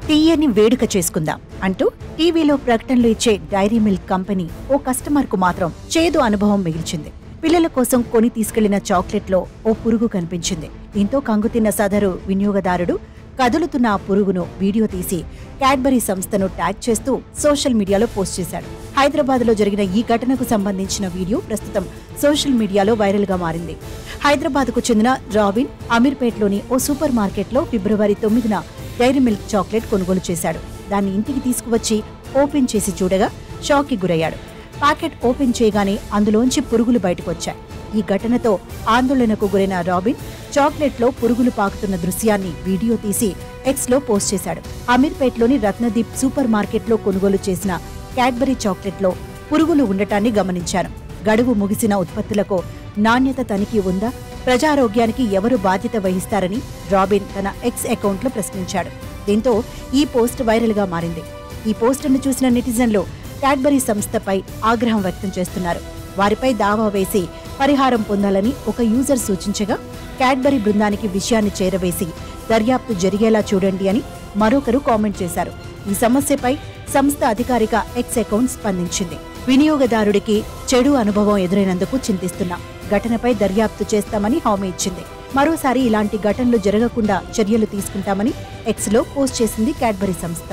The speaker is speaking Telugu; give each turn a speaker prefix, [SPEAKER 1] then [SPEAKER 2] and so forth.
[SPEAKER 1] తీయని వేడుక చేసుకుందాం అంటూ టీవీలో ప్రకటనలు ఇచ్చే డైరీ మిల్క్ కంపెనీ ఓ కస్టమర్ కు మాత్రం చేదు అనుభవం మిగిల్చింది. పిల్లల కోసం కొని తీసుకెళ్లిన చాక్లెట్ లో ఓ పురుగు కనిపించింది. దీంతో కంగుతిన్న సదరు వినియోగదారుడు కదులుతున్న ఆ పురుగును వీడియో తీసి క్యాడ్బరీ సంస్థను ట్యాగ్ చేస్తూ సోషల్ మీడియాలో పోస్ట్ చేశాడు. హైదరాబాద్ లో జరిగిన ఈ ఘటనకు సంబంధించిన వీడియో ప్రస్తుతం సోషల్ మీడియాలో వైరల్ గా మారింది. హైదరాబాద్ కు చెందిన రాబిన్ అమీర్పేట్లోని ఓ సూపర్ మార్కెట్లో ఫిబ్రవరి 9న డైరీ మిల్క్ చాక్లెట్ కొనుగోలు చేశాడు. దాన్ని ఇంటికి తీసుకువచ్చి ఓపెన్ చేసి చూడగా షాక్ కి గురయ్యాడు. ప్యాకెట్ ఓపెన్ చేయగానే అందులోంచి పురుగులు బయటకొచ్చాయి. ఈ ఘటనతో ఆందోళనకు గురైన రాబిన్ చాక్లెట్ లో పురుగులు పాకుతున్న దృశ్యాన్ని వీడియో తీసి ఎక్స్ లో పోస్ట్ చేశాడు. అమీర్పేట్లోని రత్నదీప్ సూపర్ మార్కెట్లో కొనుగోలు చేసిన క్యాడ్బరీ చాక్లెట్ లో పురుగులు ఉండటాన్ని గమనించాను. గడువు ముగిసిన ఉత్పత్తులకు నాణ్యత తనిఖీ ఉందా? ప్రజారోగ్యానికి ఎవరు బాధ్యత వహిస్తారని రాబిన్ తన ఎక్స్ అకౌంట్ లో ప్రశ్నించాడు. దీంతో ఈ పోస్ట్ వైరల్ గా మారింది. ఈ పోస్టును చూసిన నెటిజన్లు క్యాడ్బరీ సంస్థపై ఆగ్రహం వ్యక్తం చేస్తున్నారు. వారిపై దావా వేసి పరిహారం పొందాలని ఒక యూజర్ సూచించగా క్యాడ్బరీ బృందానికి విషయాన్ని చేరవేసి దర్యాప్తు జరిగేలా చూడండి అని మరొకరు కామెంట్ చేశారు. ఈ సమస్యపై సంస్థ అధికారిక ఎక్స్ అకౌంట్ స్పందించింది. వినియోగదారుడికి చెడు అనుభవం ఎదురైనందుకు చింతిస్తున్నాం. ఘటనపై దర్యాప్తు చేస్తామని హామీ ఇచ్చింది. మరోసారి ఇలాంటి ఘటనలు జరగకుండా చర్యలు తీసుకుంటామని ఎక్స్ లో పోస్ట్ చేసింది క్యాడ్బరీ సంస్థ.